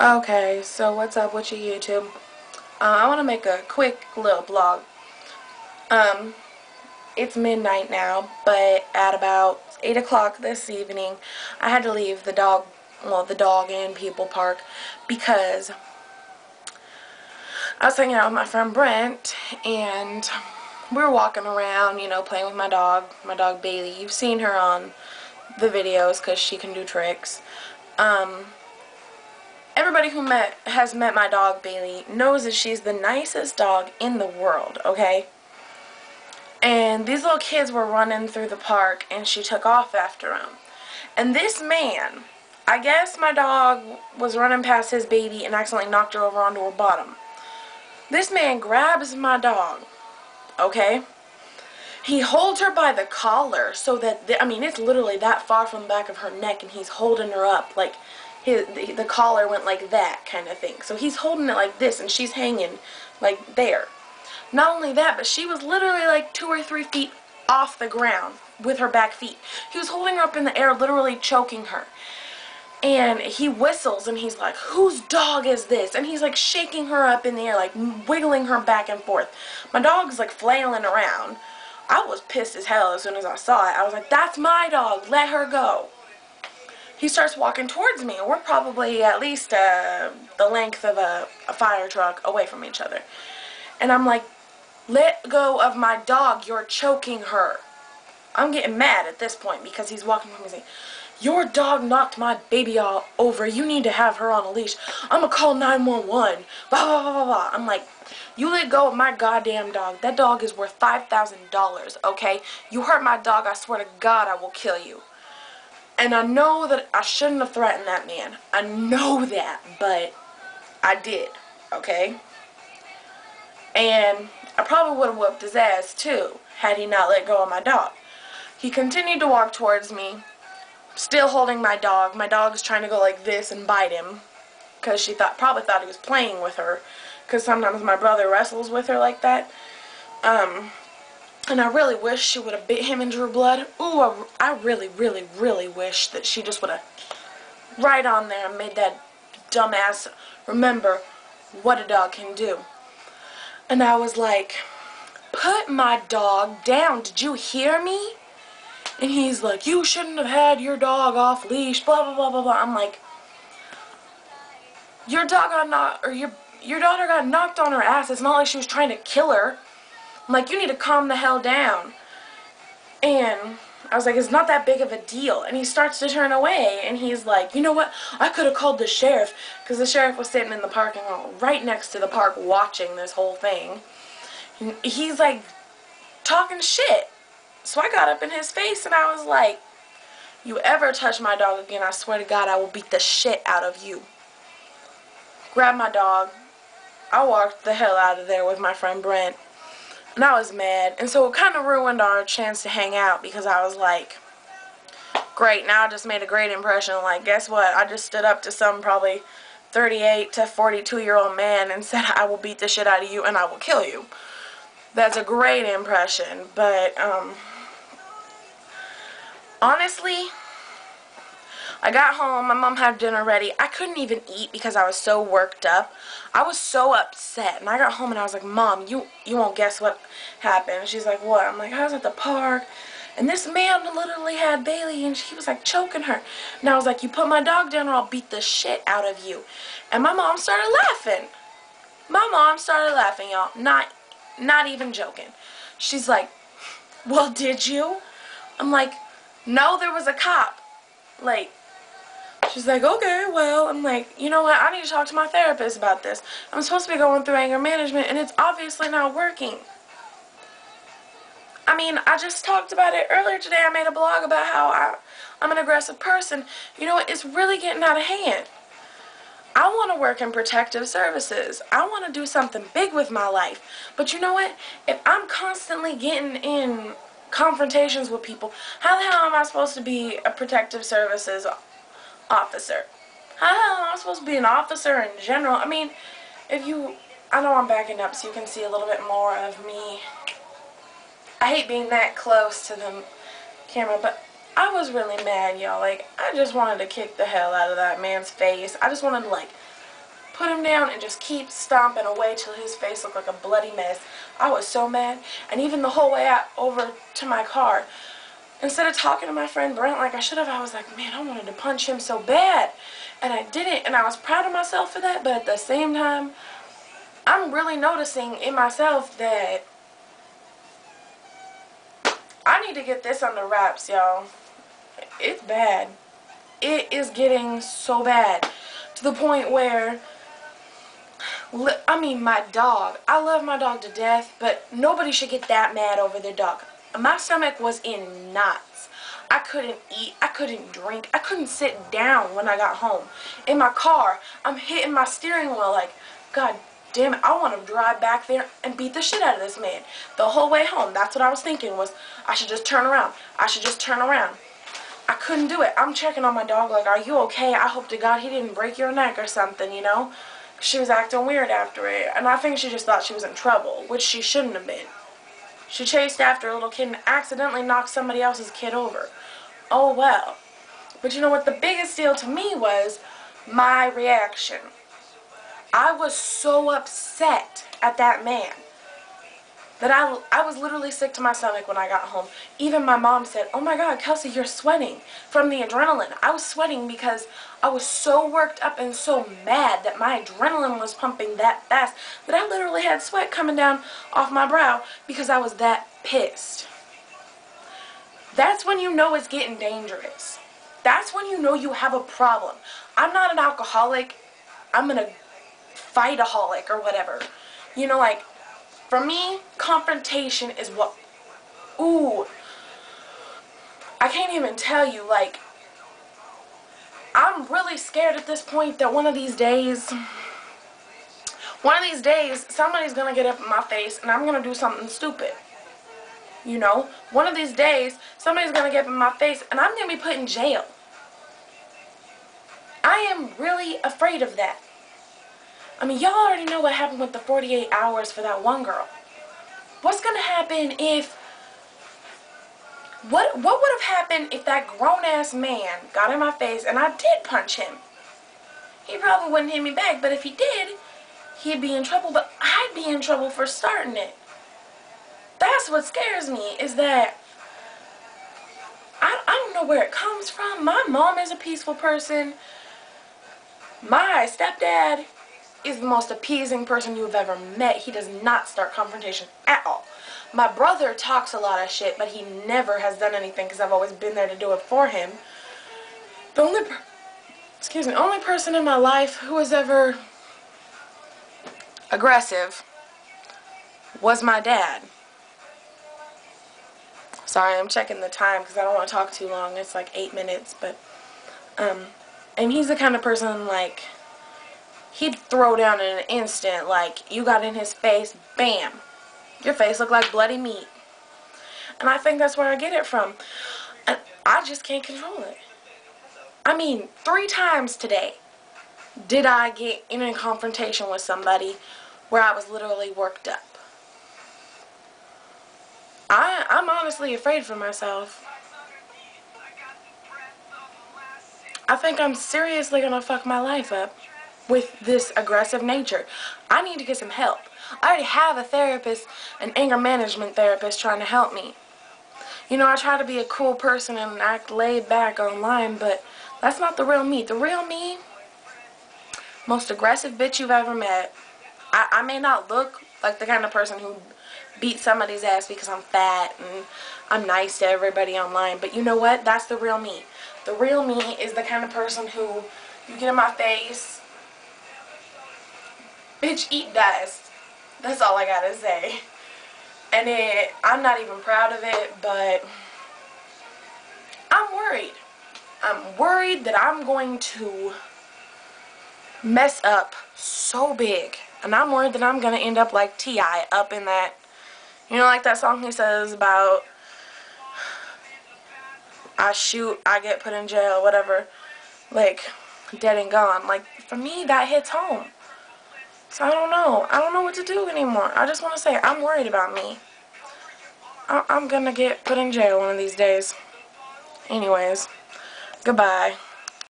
Okay, so what's up with your YouTube? I want to make a quick little blog. Um, it's midnight now, but at about 8 o'clock this evening, I had to leave the dog and people park because I was hanging out with my friend Brent, and we were walking around, playing with my dog Bailey. You've seen her on the videos because she can do tricks. Everybody who has met my dog Bailey knows that she's the nicest dog in the world, okay? And these little kids were running through the park and she took off after them. And this man, I guess my dog was running past his baby and accidentally knocked her over onto her bottom. This man grabs my dog, okay? He holds her by the collar so that, it's literally that far from the back of her neck, and he's holding her up like the collar went like that kind of thing. So he's holding it like this and she's hanging like there. Not only that, but she was literally like 2 or 3 feet off the ground with her back feet. He was holding her up in the air, literally choking her. And he whistles and he's like, "Whose dog is this?" And he's like shaking her up in the air, like wiggling her back and forth. My dog's like flailing around. I was pissed as hell as soon as I saw it. I was like, "That's my dog, let her go." He starts walking towards me, and we're probably at least the length of a fire truck away from each other. And I'm like, "Let go of my dog, you're choking her." I'm getting mad at this point because he's walking from me saying, "Your dog knocked my baby all over. You need to have her on a leash. I'm going to call 911. Blah, blah, blah, blah, blah." I'm like, "You let go of my goddamn dog. That dog is worth $5,000, okay? You hurt my dog, I swear to God I will kill you." And I know that I shouldn't have threatened that man. I know that, but I did, okay? And I probably would have whooped his ass too, had he not let go of my dog. He continued to walk towards me, still holding my dog. My dog's trying to go like this and bite him, because she probably thought he was playing with her, because sometimes my brother wrestles with her like that. And I really wish she would have bit him and drew blood. Ooh, I really, really, really wish that she just would have right on there and made that dumbass remember what a dog can do. And I was like, "Put my dog down. Did you hear me?" And he's like, "You shouldn't have had your dog off leash, blah, blah, blah, blah, blah." I'm like, your dog got knocked, or your daughter got knocked on her ass. It's not like she was trying to kill her. I'm like, you need to calm the hell down. And I was like, "It's not that big of a deal." And he starts to turn away, and he's like, "You know what? I could have called the sheriff," because the sheriff was sitting in the parking lot right next to the park watching this whole thing. And he's like talking shit. So I got up in his face and I was like, "You ever touch my dog again, I swear to God I will beat the shit out of you." Grabbed my dog. I walked the hell out of there with my friend Brent. And I was mad. And so it kind of ruined our chance to hang out, because I was like, great, now I just made a great impression. Like, guess what? I just stood up to some probably 38 to 42-year-old man and said, "I will beat the shit out of you and I will kill you." That's a great impression. But, honestly, I got home, my mom had dinner ready. I couldn't even eat because I was so worked up. I was so upset. And I got home and I was like, "Mom, you won't guess what happened." And she's like, "What?" I'm like, "I was at the park, and this man literally had Bailey, and he was like choking her." And I was like, "You put my dog down or I'll beat the shit out of you." And my mom started laughing. My mom started laughing, y'all. Not even joking. She's like, "Well, did you?" I'm like, "No, there was a cop." Like, she's like, "Okay, well," I'm like, "You know what? I need to talk to my therapist about this. I'm supposed to be going through anger management, and it's obviously not working." I just talked about it earlier today. I made a blog about how I'm an aggressive person. You know what? It's really getting out of hand. I want to work in protective services. I want to do something big with my life. But you know what? If I'm constantly getting in confrontations with people, how the hell am I supposed to be a protective services officer? How the hell am I supposed to be an officer in general? I know I'm backing up so you can see a little bit more of me. I hate being that close to the camera, but I was really mad, y'all. Like, I just wanted to kick the hell out of that man's face. I just wanted to, like, put him down, and just keep stomping away till his face looked like a bloody mess. I was so mad. And even the whole way out over to my car, instead of talking to my friend Brent like I should have, I was like, man, I wanted to punch him so bad. And I didn't, and I was proud of myself for that, but at the same time, I'm really noticing in myself that I need to get this under wraps, y'all. It's bad. It is getting so bad to the point where, I mean, my dog, I love my dog to death, but nobody should get that mad over their dog. My stomach was in knots. I couldn't eat, I couldn't drink, I couldn't sit down when I got home. In my car, I'm hitting my steering wheel like, God damn it, I want to drive back there and beat the shit out of this man. The whole way home, that's what I was thinking was, I should just turn around. I should just turn around. I couldn't do it. I'm checking on my dog like, are you okay? I hope to God he didn't break your neck or something, you know? She was acting weird after it, and I think she just thought she was in trouble, which she shouldn't have been. She chased after a little kid and accidentally knocked somebody else's kid over. Oh well. But you know what the biggest deal to me was? My reaction. I was so upset at that man that I was literally sick to my stomach when I got home. Even my mom said, oh my God, Kelsey, you're sweating from the adrenaline. I was sweating because I was so worked up and so mad that my adrenaline was pumping that fast that I literally had sweat coming down off my brow because I was that pissed. That's when you know it's getting dangerous. That's when you know you have a problem. I'm not an alcoholic. I'm an fight-aholic or whatever. You know, like, for me, confrontation is what, ooh, I can't even tell you, like, I'm really scared at this point that one of these days, somebody's gonna get up in my face and I'm gonna do something stupid. You know, one of these days, somebody's gonna get up in my face and I'm gonna be put in jail. I am really afraid of that. I mean, y'all already know what happened with the 48 hours for that one girl. What's gonna happen if, what would have happened if that grown-ass man got in my face and I did punch him? He probably wouldn't hit me back, but if he did, he'd be in trouble, but I'd be in trouble for starting it. That's what scares me, is that I don't know where it comes from. My mom is a peaceful person. My stepdad is the most appeasing person you've ever met. He does not start confrontation at all. My brother talks a lot of shit, but he never has done anything because I've always been there to do it for him. The only person in my life who was ever aggressive was my dad. Sorry, I'm checking the time because I don't want to talk too long. It's like 8 minutes, but and he's the kind of person, like, he'd throw down in an instant. Like, you got in his face, bam, your face looked like bloody meat. And I think that's where I get it from. And I just can't control it. I mean, 3 times today did I get in a confrontation with somebody where I was literally worked up. I'm honestly afraid for myself. I think I'm seriously gonna fuck my life up with this aggressive nature. I need to get some help. I already have a therapist, an anger management therapist, trying to help me. You know, I try to be a cool person and act laid back online, but that's not the real me. The real me, most aggressive bitch you've ever met. I may not look like the kind of person who beats somebody's ass because I'm fat and I'm nice to everybody online, but you know what? That's the real me. The real me is the kind of person who, you get in my face, bitch, eat dust. That's all I gotta say. And I'm not even proud of it, but I'm worried. I'm worried that I'm going to mess up so big. And I'm worried that I'm going to end up like T.I. up in that, you know, like that song he says about, I shoot, I get put in jail, whatever. Like, dead and gone. Like, for me, that hits home. So I don't know. I don't know what to do anymore. I just want to say, I'm worried about me. I'm gonna get put in jail one of these days. Anyways, goodbye.